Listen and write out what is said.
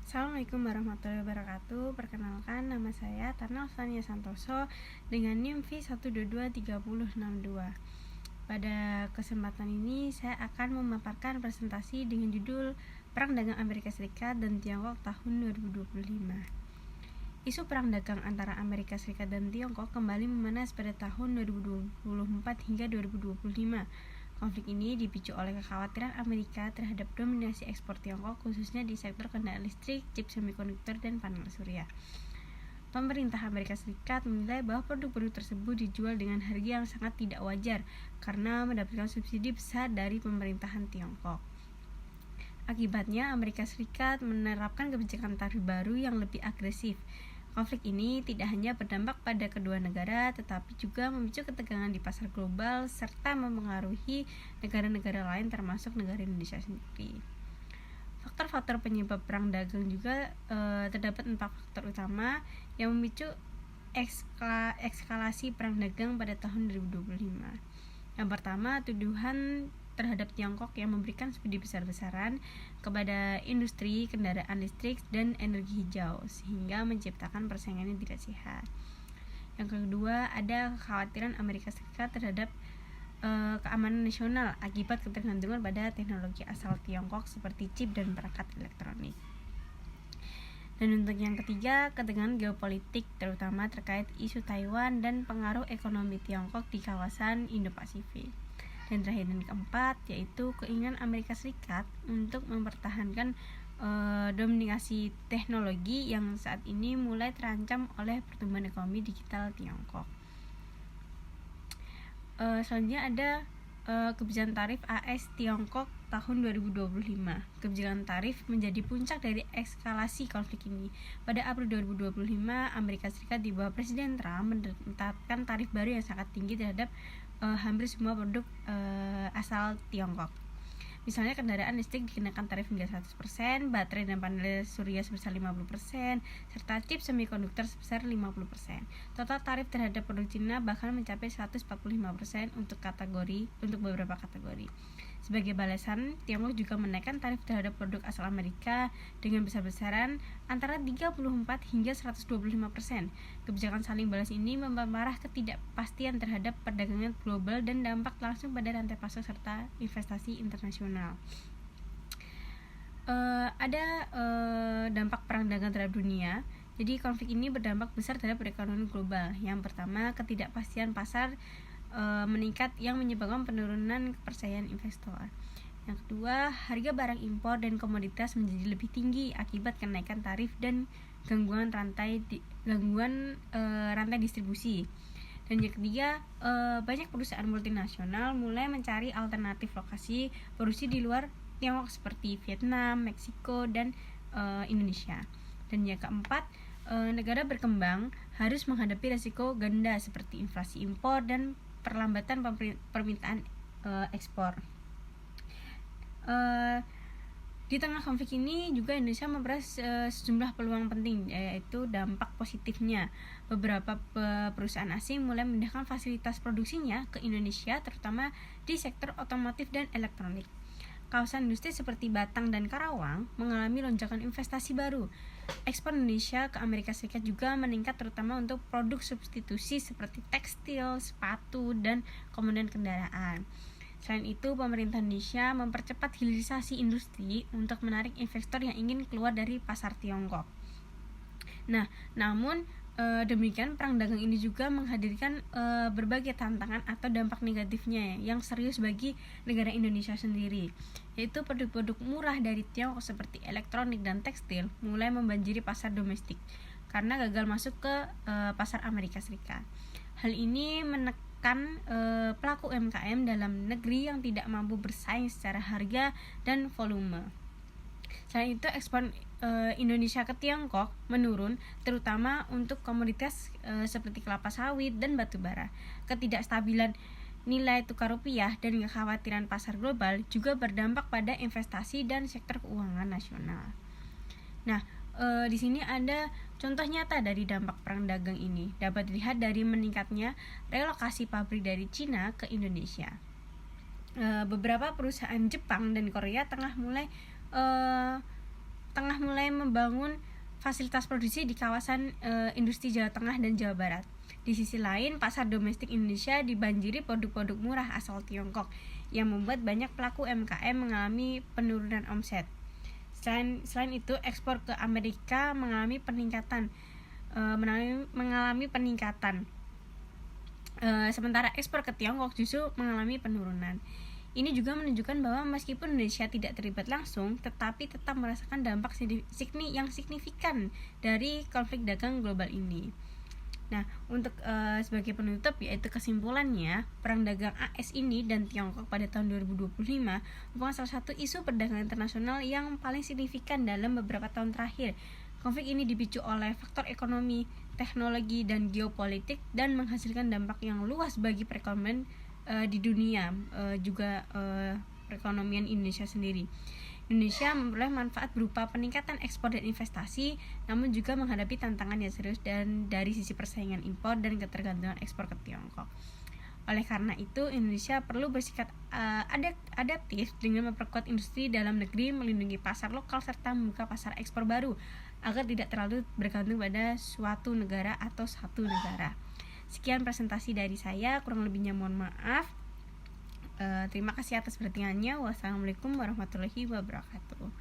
Assalamualaikum warahmatullahi wabarakatuh. Perkenalkan, nama saya Tarna Alfania Santoso dengan NIM V1223062. Pada kesempatan ini saya akan memaparkan presentasi dengan judul Perang Dagang Amerika Serikat dan Tiongkok tahun 2025. Isu perang dagang antara Amerika Serikat dan Tiongkok kembali memanas pada tahun 2024 hingga 2025. Konflik ini dipicu oleh kekhawatiran Amerika terhadap dominasi ekspor Tiongkok, khususnya di sektor kendaraan listrik, chip semikonduktor, dan panel surya. Pemerintah Amerika Serikat menilai bahwa produk-produk tersebut dijual dengan harga yang sangat tidak wajar karena mendapatkan subsidi besar dari pemerintahan Tiongkok. Akibatnya, Amerika Serikat menerapkan kebijakan tarif baru yang lebih agresif. Konflik ini tidak hanya berdampak pada kedua negara, tetapi juga memicu ketegangan di pasar global serta mempengaruhi negara-negara lain termasuk negara Indonesia sendiri. Faktor-faktor penyebab perang dagang juga terdapat 4 faktor utama yang memicu eskalasi perang dagang pada tahun 2025. Yang pertama, tuduhan terhadap Tiongkok yang memberikan subsidi besar-besaran kepada industri kendaraan listrik dan energi hijau sehingga menciptakan persaingan yang tidak sehat. Yang kedua, ada kekhawatiran Amerika Serikat terhadap keamanan nasional akibat ketergantungan pada teknologi asal Tiongkok seperti chip dan perangkat elektronik. Dan untuk yang ketiga, ketegangan geopolitik terutama terkait isu Taiwan dan pengaruh ekonomi Tiongkok di kawasan Indo-Pasifik. Dan terakhir dan keempat, yaitu keinginan Amerika Serikat untuk mempertahankan dominasi teknologi yang saat ini mulai terancam oleh pertumbuhan ekonomi digital Tiongkok. Selanjutnya ada kebijakan tarif AS Tiongkok tahun 2025. Kebijakan tarif menjadi puncak dari eskalasi konflik ini. Pada April 2025, Amerika Serikat di bawah Presiden Trump menetapkan tarif baru yang sangat tinggi terhadap hampir semua produk asal Tiongkok. Misalnya kendaraan listrik dikenakan tarif hingga 100%, baterai dan panel surya sebesar 50%, serta chip semikonduktor sebesar 50%. Total tarif terhadap produk Cina bahkan mencapai 145% untuk beberapa kategori. Sebagai balasan, Tiongkok juga menaikkan tarif terhadap produk asal Amerika dengan besar-besaran antara 34 hingga 125%. Kebijakan saling balas ini memperparah ketidakpastian terhadap perdagangan global dan dampak langsung pada rantai pasok serta investasi internasional. Ada dampak perang dagang terhadap dunia. Jadi konflik ini berdampak besar terhadap perekonomian global. Yang pertama, ketidakpastian pasar meningkat yang menyebabkan penurunan kepercayaan investor. Yang kedua, harga barang impor dan komoditas menjadi lebih tinggi akibat kenaikan tarif dan gangguan rantai distribusi. Dan yang ketiga, banyak perusahaan multinasional mulai mencari alternatif lokasi produksi di luar Tiongkok seperti Vietnam, Meksiko, dan Indonesia. Dan yang keempat, negara berkembang harus menghadapi risiko ganda seperti inflasi impor dan perlambatan permintaan ekspor. Di tengah konflik ini juga Indonesia memperoleh sejumlah peluang penting, yaitu dampak positifnya. Beberapa perusahaan asing mulai memindahkan fasilitas produksinya ke Indonesia, terutama di sektor otomotif dan elektronik. Kawasan industri seperti Batang dan Karawang mengalami lonjakan investasi baru. Ekspor Indonesia ke Amerika Serikat juga meningkat terutama untuk produk substitusi seperti tekstil, sepatu, dan komponen kendaraan. Selain itu, pemerintah Indonesia mempercepat hilirisasi industri untuk menarik investor yang ingin keluar dari pasar Tiongkok. Namun demikian, perang dagang ini juga menghadirkan berbagai tantangan atau dampak negatifnya yang serius bagi negara Indonesia sendiri, yaitu produk-produk murah dari Tiongkok seperti elektronik dan tekstil mulai membanjiri pasar domestik karena gagal masuk ke pasar Amerika Serikat. Hal ini menekan pelaku UMKM dalam negeri yang tidak mampu bersaing secara harga dan volume. Selain itu, ekspor Indonesia ke Tiongkok menurun, terutama untuk komoditas seperti kelapa sawit dan batu bara. Ketidakstabilan nilai tukar rupiah dan kekhawatiran pasar global juga berdampak pada investasi dan sektor keuangan nasional. Di sini ada contoh nyata dari dampak perang dagang ini. Dapat dilihat dari meningkatnya relokasi pabrik dari Cina ke Indonesia. Beberapa perusahaan Jepang dan Korea tengah mulai tengah mulai membangun fasilitas produksi di kawasan industri Jawa Tengah dan Jawa Barat. Di sisi lain, pasar domestik Indonesia dibanjiri produk-produk murah asal Tiongkok yang membuat banyak pelaku UMKM mengalami penurunan omset. Selain itu, ekspor ke Amerika mengalami peningkatan. Sementara ekspor ke Tiongkok justru mengalami penurunan. Ini juga menunjukkan bahwa meskipun Indonesia tidak terlibat langsung, tetapi tetap merasakan dampak yang signifikan dari konflik dagang global ini. Nah, untuk sebagai penutup, yaitu kesimpulannya, perang dagang AS ini dan Tiongkok pada tahun 2025 merupakan salah satu isu perdagangan internasional yang paling signifikan dalam beberapa tahun terakhir. Konflik ini dipicu oleh faktor ekonomi, teknologi, dan geopolitik dan menghasilkan dampak yang luas bagi perekonomian di dunia, juga perekonomian Indonesia sendiri. Indonesia memperoleh manfaat berupa peningkatan ekspor dan investasi, namun juga menghadapi tantangan yang serius dan dari sisi persaingan impor dan ketergantungan ekspor ke Tiongkok. Oleh karena itu, Indonesia perlu bersikap adaptif dengan memperkuat industri dalam negeri, melindungi pasar lokal, serta membuka pasar ekspor baru agar tidak terlalu bergantung pada suatu negara atau satu negara. Sekian presentasi dari saya, kurang lebihnya mohon maaf. Terima kasih atas perhatiannya. Wassalamualaikum warahmatullahi wabarakatuh.